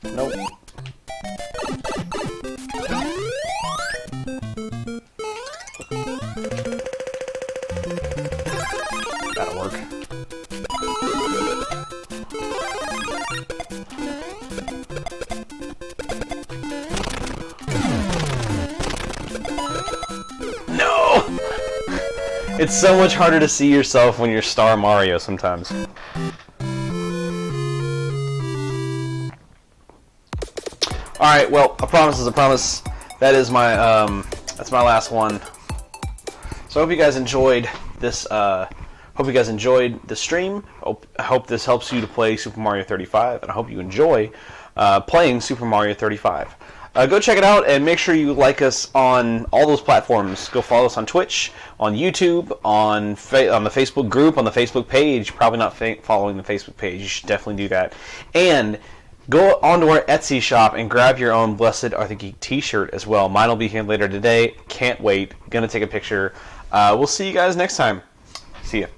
Nope. That'll work. No! It's so much harder to see yourself when you're Star Mario sometimes. Alright, well, a promise is a promise. That is my, that's my last one. So I hope you guys enjoyed this, hope you guys enjoyed the stream. I hope this helps you to play Super Mario 35, and I hope you enjoy playing Super Mario 35. Go check it out, and make sure you like us on all those platforms. Go follow us on Twitch, on YouTube, on the Facebook group, on the Facebook page. Probably not following the Facebook page. You should definitely do that. And go onto our Etsy shop and grab your own Blessed Are the Geek t-shirt as well. Mine will be here later today. Can't wait. Gonna take a picture. We'll see you guys next time. See ya.